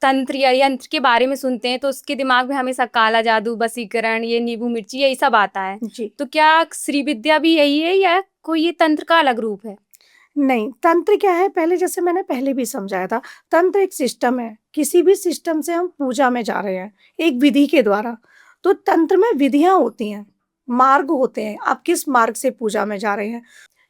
तंत्र या यंत्र के बारे में सुनते हैं तो उसके दिमाग में हमेशा काला जादू, वशीकरण, ये नींबू मिर्ची यही सब आता है। जी। तो क्या श्री विद्या भी यही है या कोई ये तंत्र का अलग रूप है? नहीं, तंत्र क्या है, पहले जैसे मैंने पहले भी समझाया था, तंत्र एक सिस्टम है। किसी भी सिस्टम से हम पूजा में जा रहे हैं, एक विधि के द्वारा। तो तंत्र में विधियाँ होती हैं, मार्ग होते हैं, आप किस मार्ग से पूजा में जा रहे हैं।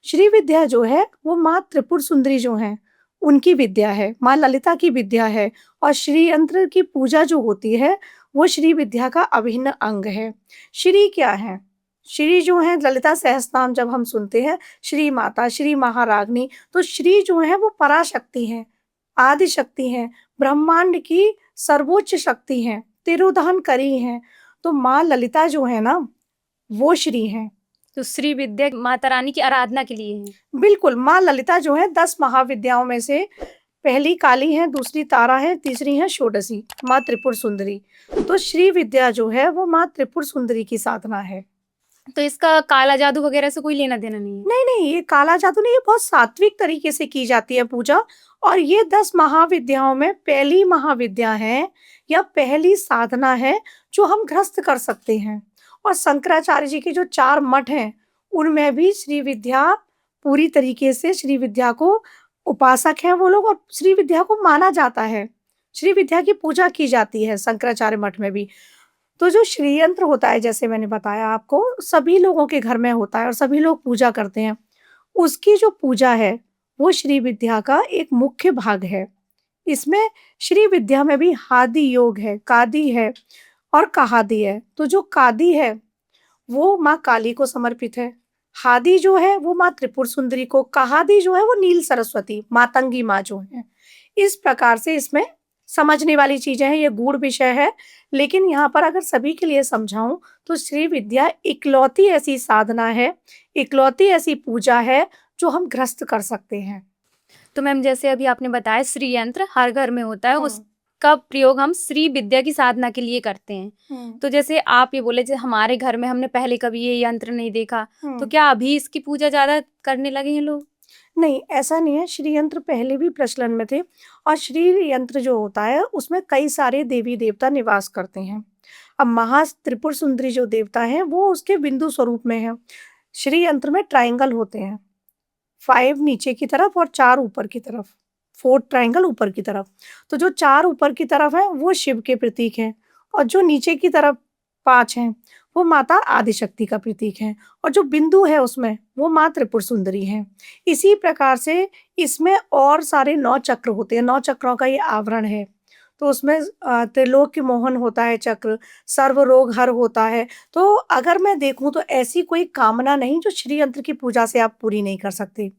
श्री विद्या जो है, वो माँ त्रिपुर सुंदरी जो हैं, उनकी विद्या है, माँ ललिता की विद्या है। और श्री यंत्र की पूजा जो होती है, वो श्री विद्या का अभिन्न अंग है। श्री क्या है? श्री जो है, ललिता सहस्त्रनाम जब हम सुनते हैं, श्री माता, श्री महाराज्ञी, तो श्री जो है वो पराशक्ति है, आदि शक्ति है, ब्रह्मांड की सर्वोच्च शक्ति है, तिरोधान करी है। तो माँ ललिता जो है ना, वो श्री है। तो श्री विद्या माता रानी की आराधना के लिए है। बिल्कुल, माँ ललिता जो है 10 महाविद्याओं में से पहली काली है, दूसरी तारा है, तीसरी है षोडशी, माँ त्रिपुर सुंदरी। तो श्री विद्या जो है वो माँ त्रिपुर सुंदरी की साधना है। तो इसका काला जादू वगैरह से कोई लेना देना नहीं है? नहीं, नहीं, ये काला जादू नहीं, ये बहुत सात्विक तरीके से की जाती है पूजा। और ये 10 महाविद्याओं में पहली महाविद्या है या पहली साधना है जो हम गृहस्थ कर सकते हैं। और शंकराचार्य जी के जो 4 मठ हैं, उनमें भी श्री विद्या पूरी तरीके से श्री विद्या को उपासक हैं वो लोग, और श्री विद्या को माना जाता है। श्री विद्या की पूजा की जाती है शंकराचार्य मठ में भी। तो जो श्रीयंत्र होता है, जैसे मैंने बताया आपको, सभी लोगों के घर में होता है और सभी लोग पूजा करते हैं। उसकी जो पूजा है, वो श्री विद्या का एक मुख्य भाग है। इसमें श्री विद्या में भी हादि योग है, कादी है और कहादी है। तो जो कादी है, वो माँ काली को समर्पित है। हादी जो है, वो माँ त्रिपुर सुंदरी को। कहादी जो है, वो नील सरस्वती, मातंगी माँ जो है। इस प्रकार से इसमें समझने वाली चीजें हैं, ये गूढ़ विषय है। लेकिन यहाँ पर अगर सभी के लिए समझाऊं, तो श्री विद्या इकलौती ऐसी साधना है, इकलौती ऐसी पूजा है जो हम गृहस्थ कर सकते हैं। तो मैम, जैसे अभी आपने बताया श्री यंत्र हर घर में होता है, हाँ। उसका प्रयोग हम श्री विद्या की साधना के लिए करते हैं। तो जैसे आप ये बोले, जैसे हमारे घर में हमने पहले कभी ये यंत्र नहीं देखा, तो क्या अभी इसकी पूजा ज्यादा करने लगे हैं लोग? नहीं, ऐसा नहीं है। श्री यंत्र पहले भी प्रचलन में थे। और श्री यंत्र जो होता है, उसमें कई सारे देवी देवता निवास करते हैं। अब महा त्रिपुर सुंदरी जो देवता है, वो उसके बिंदु स्वरूप में है। श्री यंत्र में ट्राइंगल होते हैं, 5 नीचे की तरफ और 4 ऊपर की तरफ, 4 ट्राइंगल ऊपर की तरफ। तो जो 4 ऊपर की तरफ है, वो शिव के प्रतीक हैं। और जो नीचे की तरफ 5 हैं, वो माता आदिशक्ति का प्रतीक है। और जो बिंदु है उसमें, वो माँ त्रिपुर सुंदरी है। इसी प्रकार से इसमें और सारे 9 चक्र होते हैं, 9 चक्रों का ये आवरण है। तो उसमें त्रिलोक्य मोहन होता है चक्र, सर्व रोग हर होता है। तो अगर मैं देखूं, तो ऐसी कोई कामना नहीं जो श्री यंत्र की पूजा से आप पूरी नहीं कर सकते।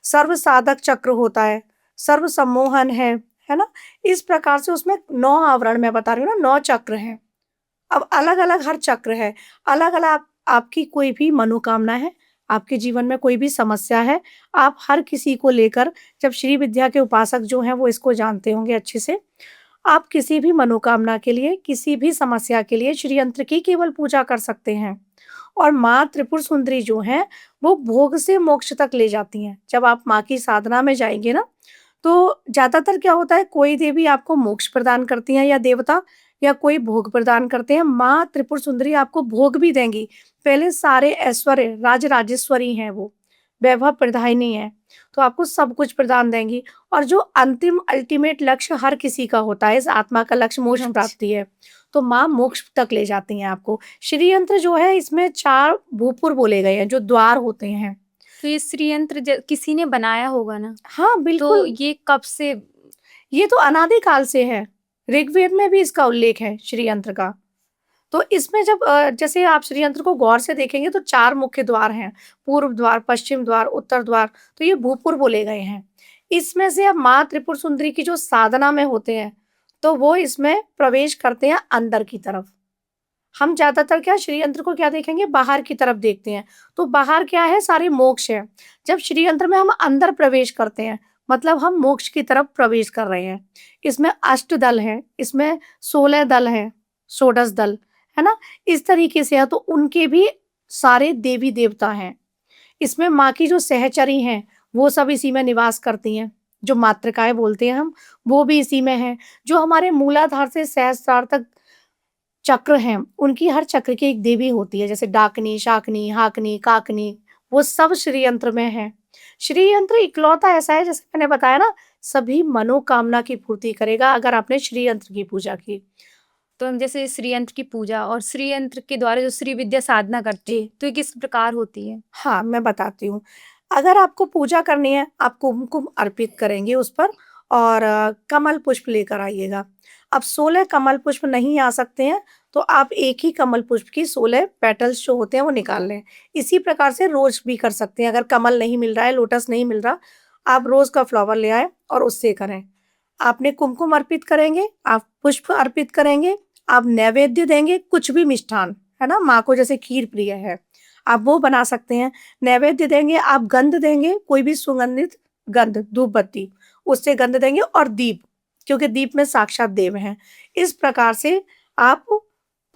सर्व साधक चक्र होता है, सर्व सम्मोहन है ना। इस प्रकार से उसमें 9 आवरण मैं बता रही हूँ ना, 9 चक्र हैं। अब अलग अलग हर चक्र है, अलग अलग आपकी कोई भी मनोकामना है, आपके जीवन में कोई भी समस्या है, आप हर किसी को लेकर, जब श्री विद्या के उपासक जो हैं वो इसको जानते होंगे अच्छे से, आप किसी भी मनोकामना के लिए, किसी भी समस्या के लिए श्री यंत्र की केवल पूजा कर सकते हैं। और माँ त्रिपुर सुंदरी जो हैं, वो भोग से मोक्ष तक ले जाती हैं। जब आप माँ की साधना में जाएंगे ना, तो ज्यादातर क्या होता है, कोई देवी आपको मोक्ष प्रदान करती हैं या देवता, या कोई भोग प्रदान करते हैं। माँ त्रिपुर सुंदरी आपको भोग भी देंगी। पहले सारे ऐश्वर्य, राज राजेश्वरी हैं वो, वैभव प्रदायिनी है, तो आपको सब कुछ प्रदान देंगी। और जो अंतिम अल्टीमेट लक्ष्य हर किसी का होता है, इस आत्मा का लक्ष्य मोक्ष अच्छा। प्राप्ति है, तो माँ मोक्ष तक ले जाती हैं आपको। श्री यंत्र जो है, इसमें 4 भूपुर बोले गए हैं, जो द्वार होते हैं। तो ये श्री यंत्र किसी ने बनाया होगा ना? हाँ, तो बिल्कुल। ये कब से? ये तो अनादि काल से है, ऋग्वेद में भी इसका उल्लेख है श्री यंत्र का। तो इसमें जब जैसे आप श्री यंत्र को गौर से देखेंगे, तो 4 मुख्य द्वार हैं, पूर्व द्वार, पश्चिम द्वार, उत्तर द्वार। तो ये भूपुर बोले गए हैं। इसमें से अब माँ त्रिपुर सुंदरी की जो साधना में होते हैं, तो वो इसमें प्रवेश करते हैं अंदर की तरफ। हम ज्यादातर क्या श्री यंत्र को क्या देखेंगे, बाहर की तरफ देखते हैं। तो बाहर क्या है, सारे मोक्ष है। जब श्री यंत्र में हम अंदर प्रवेश करते हैं, मतलब हम मोक्ष की तरफ प्रवेश कर रहे हैं। इसमें 8 दल है, इसमें 16 दल है, षोडश दल, है ना। इस तरीके से है। तो उनके भी सारे देवी देवता हैं। इसमें माँ की जो सहचरी हैं, वो सब इसी में निवास करती हैं। जो मातृकाएँ बोलते हैं हम, वो भी इसी में है। जो हमारे मूलाधार से सहस्त्रार तक चक्र हैं, उनकी हर चक्र की एक देवी होती है, जैसे डाकिनी, शाकिनी, हाकिनी, काकनी, वो सब श्री यंत्र में है। श्री यंत्र इकलौता ऐसा है, जैसे मैंने बताया ना, सभी मनोकामना की पूर्ति करेगा अगर आपने श्री यंत्र की पूजा की। तो हम जैसे श्री यंत्र की पूजा और श्री यंत्र के द्वारा जो श्री विद्या साधना करते जी। हैं, तो ये किस प्रकार होती है? हाँ, मैं बताती हूँ। अगर आपको पूजा करनी है, आप कुमकुम अर्पित करेंगे उस पर और कमल पुष्प लेकर आइएगा। अब 16 कमल पुष्प नहीं आ सकते हैं, तो आप एक ही कमल पुष्प की 16 पेटल्स जो होते हैं वो निकाल लें। इसी प्रकार से रोज़ भी कर सकते हैं, अगर कमल नहीं मिल रहा है, लोटस नहीं मिल रहा, आप रोज़ का फ्लावर ले आएँ और उससे करें। आपने कुमकुम अर्पित करेंगे, आप पुष्प अर्पित करेंगे, आप नैवेद्य देंगे, कुछ भी मिष्ठान, है ना? माँ को जैसे खीर प्रिय है, आप वो बना सकते हैं। नैवेद्य देंगे, आप गंध देंगे, कोई भी सुगंधित गंध, धूप बत्ती, उससे गंध देंगे और दीप, क्योंकि दीप में साक्षात देव हैं। इस प्रकार से आप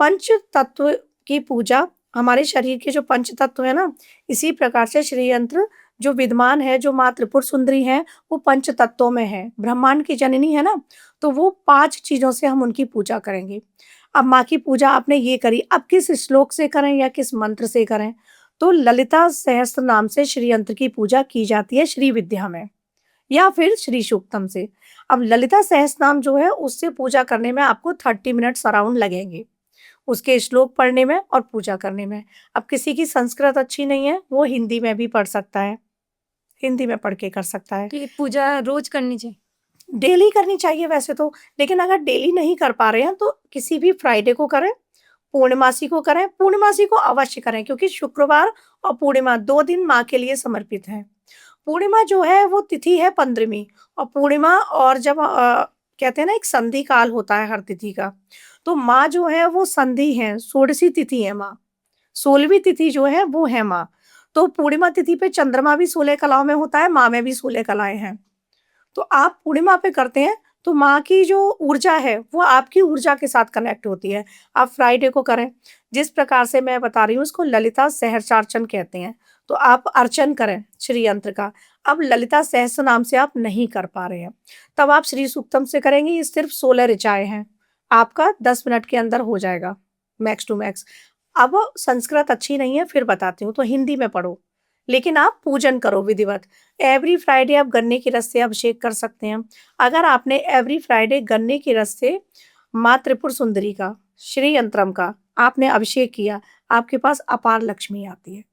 पंच तत्व की पूजा, हमारे शरीर के जो पंच तत्व है ना, इसी प्रकार से श्री यंत्र जो विद्यमान है, जो माँ त्रिपुर सुंदरी हैं, वो पंच तत्वों में है। ब्रह्मांड की जननी है ना, तो वो 5 चीज़ों से हम उनकी पूजा करेंगे। अब माँ की पूजा आपने ये करी, अब किस श्लोक से करें या किस मंत्र से करें? तो ललिता सहस्त्र नाम से श्री यंत्र की पूजा की जाती है श्री विद्या में, या फिर श्री सूक्तम से। अब ललिता सहस्त्रनाम जो है, उससे पूजा करने में आपको 30 मिनट्स अराउंड लगेंगे, उसके श्लोक पढ़ने में और पूजा करने में। अब किसी की संस्कृत अच्छी नहीं है, वो हिंदी में भी पढ़ सकता है, हिंदी में पढ़ के कर सकता है। तो ये पूजा रोज़ करनी चाहिए? डेली करनी चाहिए वैसे तो, लेकिन अगर डेली नहीं कर पा रहे हैं तो किसी भी फ्राइडे को करें, पूर्णमासी को करें। पूर्णमासी को अवश्य करें, क्योंकि शुक्रवार और पूर्णिमा 2 दिन माँ के लिए समर्पित हैं। पूर्णिमा जो है वो तिथि है 15वीं, और पूर्णिमा और जब कहते हैं ना, एक संधि काल होता है हर तिथि का, तो माँ जो है वो संधि है, षोडशी तिथि है माँ। 16वीं तिथि जो है वो है माँ। तो पूर्णिमा तिथि पे चंद्रमा भी 16 कलाओं में होता है, माँ में भी 16 कलाएँ हैं। तो आप पूर्णिमा पे करते हैं, तो माँ की जो ऊर्जा है वो आपकी ऊर्जा के साथ कनेक्ट होती है। आप फ्राइडे को करें, जिस प्रकार से मैं बता रही हूँ, उसको ललिता सहस्त्रार्चन कहते हैं। तो आप अर्चन करें श्री यंत्र का। अब ललिता सहस्त्र नाम से आप नहीं कर पा रहे हैं, तब आप श्री सूक्तम से करेंगे। ये सिर्फ 16 ऋचाएँ हैं, आपका 10 मिनट के अंदर हो जाएगा, मैक्स टू मैक्स। अब संस्कृत अच्छी नहीं है, फिर बताती हूँ, तो हिंदी में पढ़ो, लेकिन आप पूजन करो विधिवत। एवरी फ्राइडे आप गन्ने की रस से अभिषेक कर सकते हैं। अगर आपने एवरी फ्राइडे गन्ने की रस से माँ त्रिपुर सुंदरी का, श्री यंत्रम का आपने अभिषेक किया, आपके पास अपार लक्ष्मी आती है।